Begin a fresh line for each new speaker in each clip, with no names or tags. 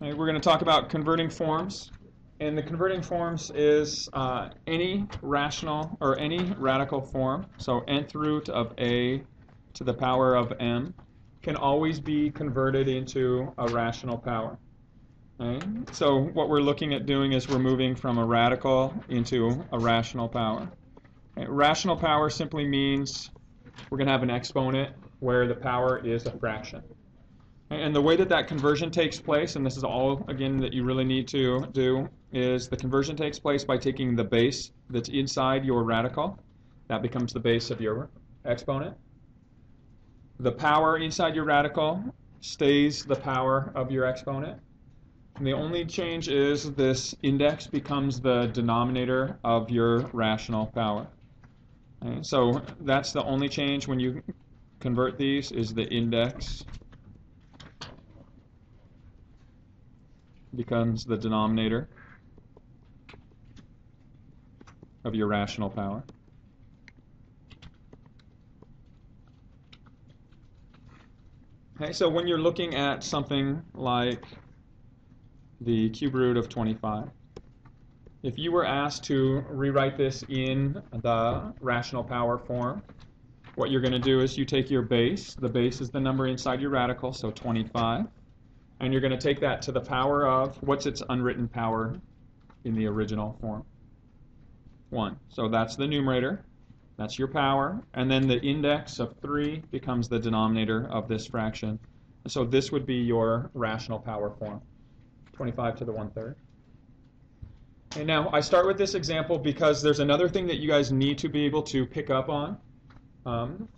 Okay, we're going to talk about converting forms. And the converting forms is any rational or any radical form, so nth root of a to the power of m, can always be converted into a rational power. Okay? So what we're looking at doing is we're moving from a radical into a rational power. Okay? Rational power simply means we're going to have an exponent where the power is a fraction. And the way that that conversion takes place, and this is all, again, that you really need to do, is the conversion takes place by taking the base that's inside your radical. That becomes the base of your exponent. The power inside your radical stays the power of your exponent. And the only change is this index becomes the denominator of your rational power. Okay, so that's the only change when you convert these, is the index becomes the denominator of your rational power. Okay, so when you're looking at something like the cube root of 25, if you were asked to rewrite this in the rational power form, what you're going to do is you take your base. The base is the number inside your radical, so 25. And you're going to take that to the power of, what's its unwritten power in the original form? 1. So that's the numerator. That's your power. And then the index of 3 becomes the denominator of this fraction. So this would be your rational power form, 25 to the 1/3. And now I start with this example because there's another thing that you guys need to be able to pick up on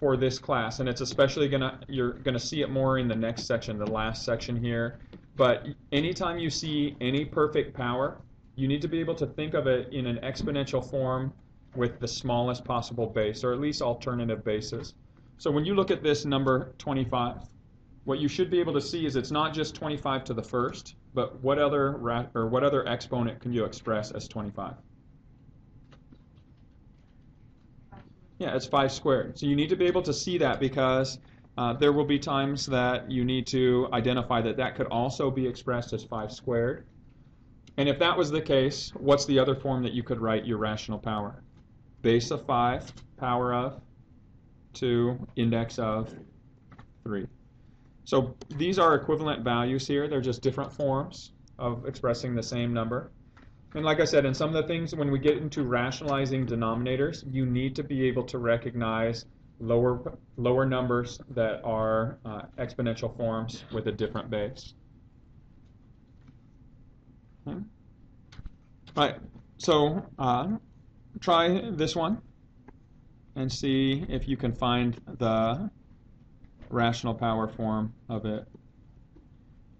for this class, and it's especially you're gonna see it more in the next section, the last section here. But anytime you see any perfect power, you need to be able to think of it in an exponential form with the smallest possible base, or at least alternative bases. So when you look at this number 25, what you should be able to see is it's not just 25 to the first, but what other exponent can you express as 25? Yeah, it's 5 squared. So you need to be able to see that because there will be times that you need to identify that that could also be expressed as 5 squared. And if that was the case, what's the other form that you could write your rational power? Base of 5, power of 2, index of 3. So these are equivalent values here. They're just different forms of expressing the same number. And like I said, in some of the things, when we get into rationalizing denominators, you need to be able to recognize lower numbers that are exponential forms with a different base. Okay. All right, so try this one and see if you can find the rational power form of it.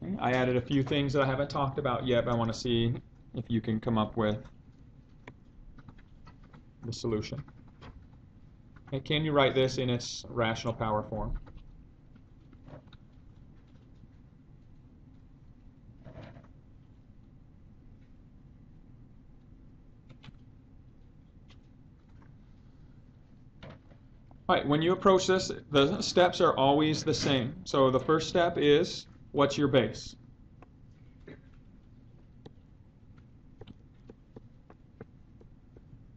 Okay. I added a few things that I haven't talked about yet, but I want to see if you can come up with the solution. Okay, can you write this in its rational power form? All right, when you approach this, the steps are always the same. So the first step is, what's your base?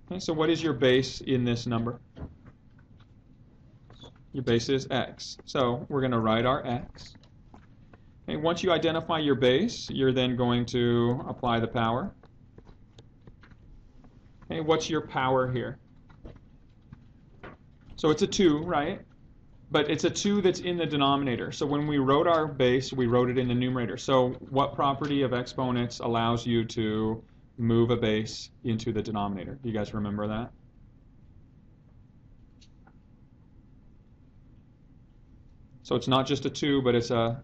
Okay, so what is your base in this number? Your base is x. So we're going to write our x. Okay, once you identify your base, you're then going to apply the power. Okay, what's your power here? So it's a 2, right? But it's a 2 that's in the denominator. So when we wrote our base, we wrote it in the numerator. So what property of exponents allows you to move a base into the denominator? Do you guys remember that? So it's not just a 2, but it's a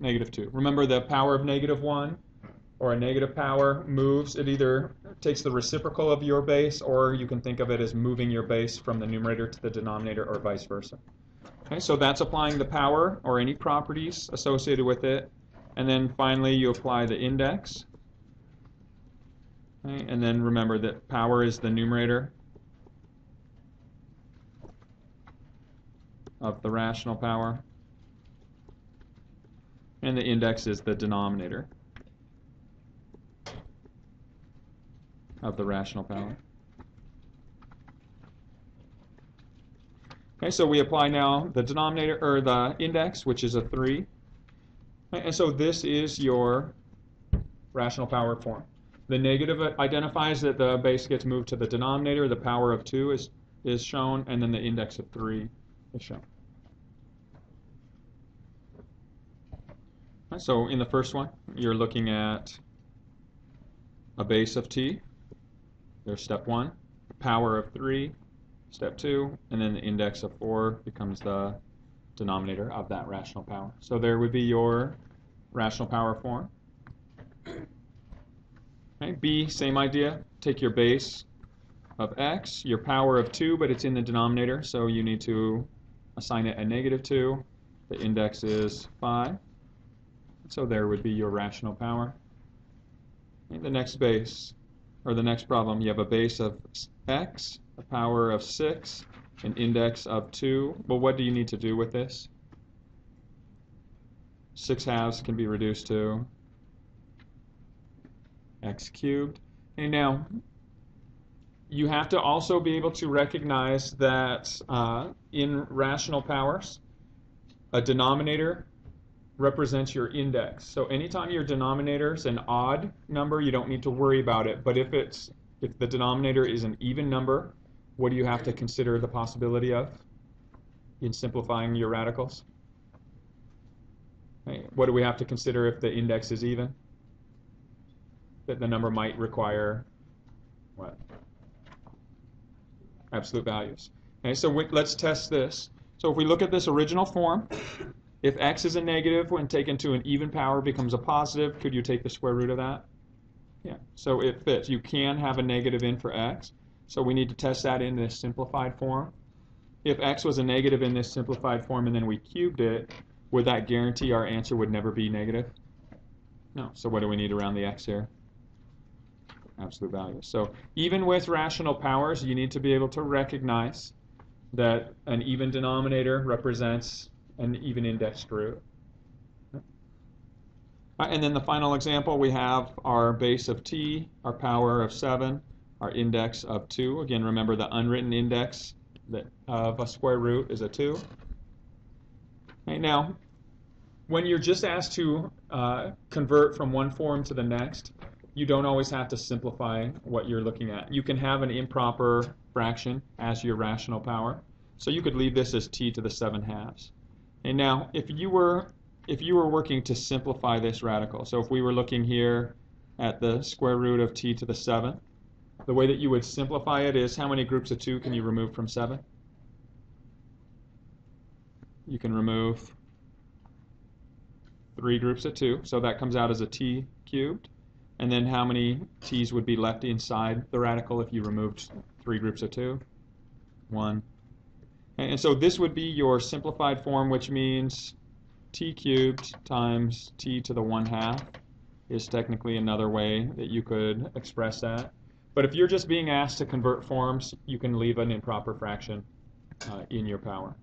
-2. Remember, the power of -1 or a negative power moves. It either takes the reciprocal of your base, or you can think of it as moving your base from the numerator to the denominator, or vice versa. Okay, so that's applying the power or any properties associated with it. And then finally, you apply the index. Okay, and then remember that power is the numerator of the rational power. and the index is the denominator of the rational power. Okay, so we apply now the denominator, or the index, which is a 3. And so this is your rational power form. The negative identifies that the base gets moved to the denominator, the power of 2 is shown, and then the index of 3 is shown. So in the first one, you're looking at a base of t. There's step 1, power of 3, step 2, and then the index of 4 becomes the denominator of that rational power. So there would be your rational power form. Okay, B, same idea. Take your base of x, your power of 2, but it's in the denominator, so you need to assign it a -2. The index is 5. So there would be your rational power. Okay, the next base, or the next problem, you have a base of x, a power of 6, an index of 2. Well, what do you need to do with this? 6/2 can be reduced to x cubed. And now, you have to also be able to recognize that in rational powers, a denominator represents your index. So anytime your denominator is an odd number, you don't need to worry about it. But if the denominator is an even number, what do you have to consider the possibility of in simplifying your radicals? Okay. What do we have to consider if the index is even? That the number might require what? Absolute values. Okay, so let's test this. So if we look at this original form, if x is a negative when taken to an even power becomes a positive, could you take the square root of that? Yeah, so it fits. You can have a negative in for x. So we need to test that in this simplified form. If x was a negative in this simplified form and then we cubed it, would that guarantee our answer would never be negative? No. So what do we need around the x here? Absolute value. So even with rational powers, you need to be able to recognize that an even denominator represents an even indexed root. And then the final example, we have our base of t, our power of 7, our index of 2. Again, remember the unwritten index of a square root is a 2. Okay, now, when you're just asked to convert from one form to the next, you don't always have to simplify what you're looking at. You can have an improper fraction as your rational power. So you could leave this as t to the 7/2. And now, if you were working to simplify this radical, so if we were looking here at the square root of t to the 7, the way that you would simplify it is how many groups of 2 can you remove from 7? You can remove 3 groups of 2, so that comes out as a t cubed. And then how many t's would be left inside the radical if you removed 3 groups of 2? 1. And so this would be your simplified form, which means t cubed times t to the 1/2 is technically another way that you could express that. But if you're just being asked to convert forms, you can leave an improper fraction in your power.